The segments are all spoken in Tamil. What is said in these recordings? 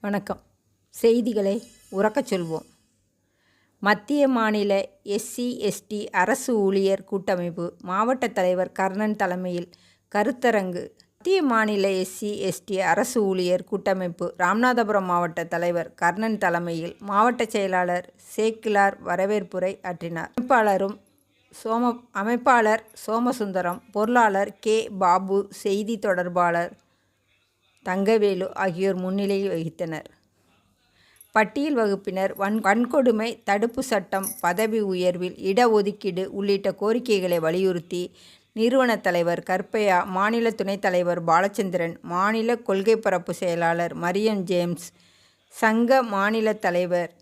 வணக்கம். செய்திகளை உரக்கச் சொல்வோம். மத்திய மாநில SC/ST அரசு ஊழியர் கூட்டமைப்பு மாவட்ட தலைவர் கர்ணன் தலைமையில் கருத்தரங்கு. மத்திய மாநில SC/ST அரசு ஊழியர் கூட்டமைப்பு ராமநாதபுரம் மாவட்ட தலைவர் கர்ணன் தலைமையில் மாவட்ட செயலாளர் சேக்கிலார் வரவேற்புரை ஆற்றினார். அமைப்பாளர் சோமசுந்தரம், பொருளாளர் K. பாபு, செய்தி தொடர்பாளர் தங்கவேலு ஆகியோர் முன்னிலை வகித்தனர். பட்டியல் வகுப்பினர் வன்கொடுமை தடுப்பு சட்டம், பதவி உயர்வில் இடஒதுக்கீடு உள்ளிட்ட கோரிக்கைகளை வலியுறுத்தி நிறுவன தலைவர் கற்பையா, மாநில துணைத் தலைவர் பாலச்சந்திரன், மாநில கொள்கை பரப்பு செயலாளர் மரியம் ஜேம்ஸ், சங்க மாநில தலைவர்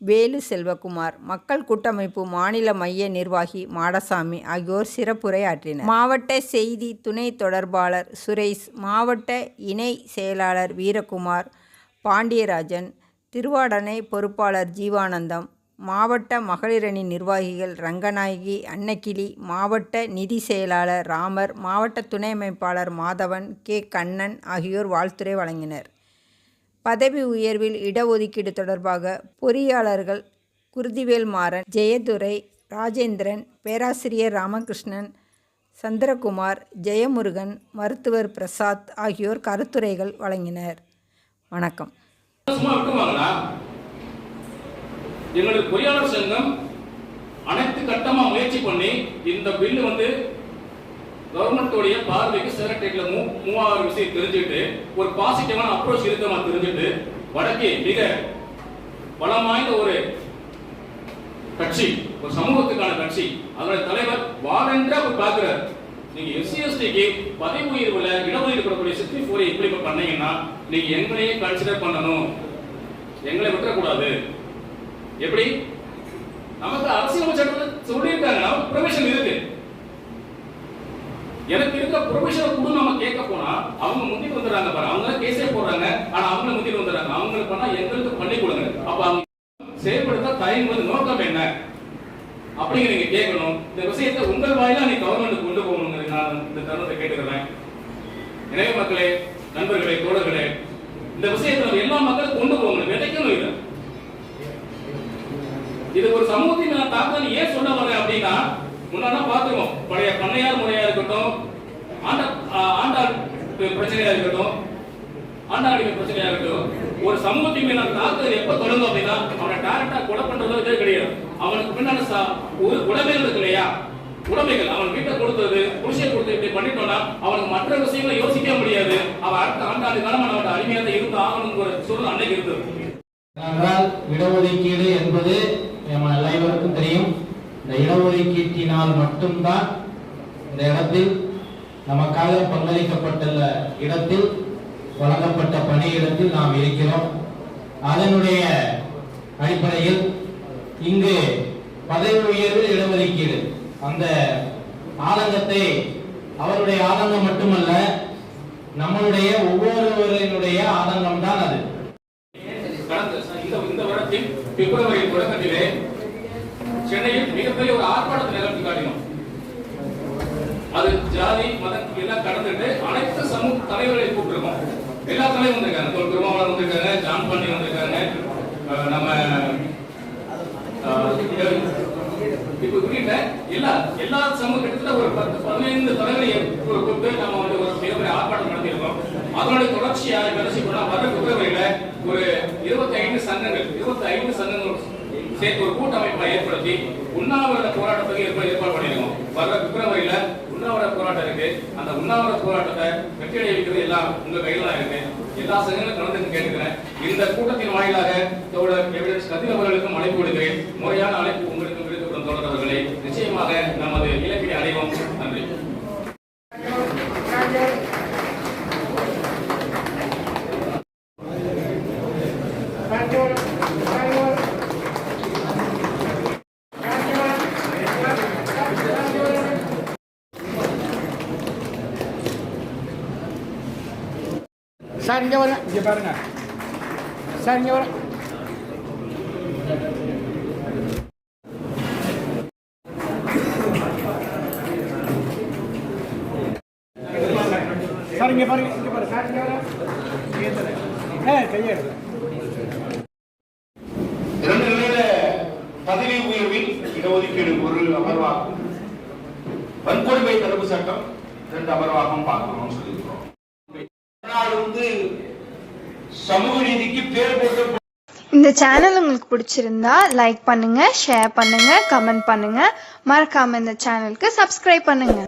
வேலு செல்வகுமார், மக்கள் கூட்டமைப்பு மாநில மைய நிர்வாகி மாடசாமி ஆகியோர் சிறப்புரை ஆற்றினர். மாவட்ட செய்தி துணை தொடர்பாளர் சுரேஷ், மாவட்ட இணை செயலாளர் வீரகுமார், பாண்டியராஜன், திருவாடனை பொறுப்பாளர் ஜீவானந்தம், மாவட்ட மகளிரணி நிர்வாகிகள் ரங்கநாயகி, அன்னக்கிளி, மாவட்ட நிதி செயலாளர் ராமர், மாவட்ட துணை அமைப்பாளர் மாதவன், K. கண்ணன் ஆகியோர் வாழ்த்துரை வழங்கினர். பதவி உயர்வில் இடஒதுக்கீடு தொடர்பாக பொறியாளர்கள் குருதிவேல் மாறன், ஜெயதுரை, ராஜேந்திரன், பேராசிரியர் ராமகிருஷ்ணன், சந்திரகுமார், ஜெயமுருகன், மருத்துவர் பிரசாத் ஆகியோர் கருத்துரைகள் வழங்கினர். வணக்கம். எங்களுடைய பொறியாளர் சங்கம் அனைத்து கட்டமா முயற்சி பண்ணி இந்த பில்லு கவர்மெண்டோடைய பார்வைக்கு செக்ரட்டரியேட்ல மூவாவது விஷயம் தெரிஞ்சுட்டு ஒரு பாசிட்டிவான அப்ரோச் இருக்கமா தெரிஞ்சுட்டு வடக்கே மிக பலம் வாய்ந்த ஒரு கட்சி, ஒரு சமூகத்துக்கான கட்சி, அதனுடைய தலைவர் வாரண்டா பாக்குறார். நீங்க SC/STக்கு பதவி உயர்வுல இடஒதுக்கீடு கொடுக்கக்கூடிய 64 இம்ப்ளிமெண்ட் பண்ணீங்கன்னா நீங்க எங்களையும் கன்சிடர் பண்ணணும், எங்களை விட்டுறக்கூடாது. எப்படி நமக்கு அரசியல் சட்டத்தில் சொல்லியிருக்காங்க, நமக்கு ப்ரொவிஷன் இருக்கு. எனக்கு இருக்க ப்ரொவிஷனை கூட நம்ம கேட்க போனா அவங்க முந்திட்டு வந்துடுறாங்க பாரு, அவங்க கேஸே போடுறாங்க, ஆனா அவங்க முந்திட்டு வந்துடுறாங்க. அவங்களுக்கு பண்ணா எங்களுக்கு பண்ணி கொடுங்க. அப்ப அவங்க செயல்படுத்த தயங்குவது நோக்கம் என்ன அப்படிங்கிற நீங்க கேட்கணும். இந்த விஷயத்தை உங்கள் வாயிலா நீ கவர்மெண்ட் கொண்டு போகணுங்கிறது நான் இந்த தருணத்தை கேட்டுக்கிறேன். எனவே மக்களே, நண்பர்களே, தோழர்களே, இந்த விஷயத்தை நம்ம எல்லா மக்களும் கொண்டு போகணும், விதைக்கணும். இது ஒரு சமூகத்தின் நான் தாக்கல் ஏன் சொல்ல வரேன் அப்படின்னா, முன்னாடி பார்த்துருவோம், பழைய பண்ணையார் முறையா இருக்கட்டும், ஆண்டாள் பிரச்சனையா இருக்கட்டும், ஆண்டாடி பிரச்சனையா இருக்கட்டும், ஒரு சமூகத்தின் மேல தாக்குதல் எப்ப தொடங்கும் அப்படின்னா அவனை டைரக்டா கொலை பண்றதோ இதே கிடையாது. அவனுக்கு பின்னால ஒரு உடைமைகள் இருக்கு இல்லையா, உடைமைகள் அவன் வீட்டை கொடுத்தது, புருஷை கொடுத்து இப்படி பண்ணிட்டோம்னா அவனுக்கு மற்ற விஷயங்களை யோசிக்க முடியாது. அவன் அடுத்த ஆண்டாண்டு காலம் அவனோட அடிமையாக இருந்து ஆகணுங்கிற சூழல் அன்னைக்கு இருந்தது. இடஒதுக்கீடு என்பது நம்ம எல்லாருக்கும் தெரியும். இந்த இடஒதுக்கீட்டினால் மட்டும்தான் இந்த இடத்தில் நமக்காக பங்களிக்கப்பட்டுள்ள இடத்தில் வழங்கப்பட்ட பணியிடத்தில் நாம் இருக்கிறோம். அதனுடைய அடிப்படையில் இங்கு பதவி உயர்வில் இடஒதுக்கீடு, அந்த ஆதங்கத்தை அவருடைய ஆதங்கம் மட்டுமல்ல, நம்மளுடைய ஒவ்வொருவரினுடைய ஆதங்கம் தான் அது. இந்த வருடத்தின் பிப்ரவரி தொடக்கத்திலே சென்னையில் மிகப்பெரிய ஒரு ஆர்ப்பாட்டத்தை நிகழ்த்தி காட்டினோம். அது ஜாதி மதம் எல்லாம் கடந்துட்டு அனைத்து சமூக தலைவர்களை கூப்பிட்டுருக்கோம். எல்லா தலைவரும் வந்திருக்காங்க. திருமாவளவன் வந்திருக்காங்க, ஜான் பாண்டி வந்திருக்காங்க, நம்ம இப்ப உள்ளிட்ட எல்லா சமூக கிட்டத்தட்ட ஒரு 10-15 தலைவரை கூப்பிட்டு நம்ம ஒரு மிகப்பெரிய ஆர்ப்பாட்டம் நடத்தியிருக்கோம். அதனுடைய தொடர்ச்சியாக வர பிப்ரவரியில ஒரு 25 சங்கங்கள் சேர்த்து ஒரு கூட்டமைப்பை ஏற்படுத்தி உண்ணாவிரத போராட்டத்துக்கு ஏற்பாடு பண்ணிருக்கோம். வர பிப்ரவரியில உண்ணாவிரத போராட்டம் இருக்கு. அந்த உண்ணாவிரத போராட்டத்தை வெற்றியடை வைக்கிறது எல்லாம் உங்க கையில தான் இருக்கு. எல்லா சங்கங்களும் கலந்து கேட்கிறேன். இந்த கூட்டத்தின் வாயிலாக தோழர் எவிடன்ஸ் கதிர் அவர்களுக்கும் அழைப்பு விடுகிறேன். முறையான அழைப்பு உங்களுக்கு விடுக்கப்படும் தோழர் அவர்களே, நிச்சயமாக நமது இலக்கினை அடைவோம். நன்றி. சார் இங்கே வரேன், இங்கே பாருங்க சார், இங்கே வரேன். சார் இங்கே பாருங்க, இங்கே பாருங்க சார், இங்கே வரேன். கையெடு. 2 நிலையில பதவி உயர்வில் இடஒதுக்கீடு ஒரு அமர்வாகும், வன்கொடுமை தடுப்பு சட்டம் 2 அமர்வாகவும் பார்க்கணும்னு சொல்லியிருக்கிறோம். சமூக நீதிக்கு பேர் போட்டு. இந்த சேனல் உங்களுக்கு பிடிச்சிருந்தா லைக் பண்ணுங்க, ஷேர் பண்ணுங்க, கமெண்ட் பண்ணுங்க. மறக்காம இந்த சேனலுக்கு சப்ஸ்கிரைப் பண்ணுங்க.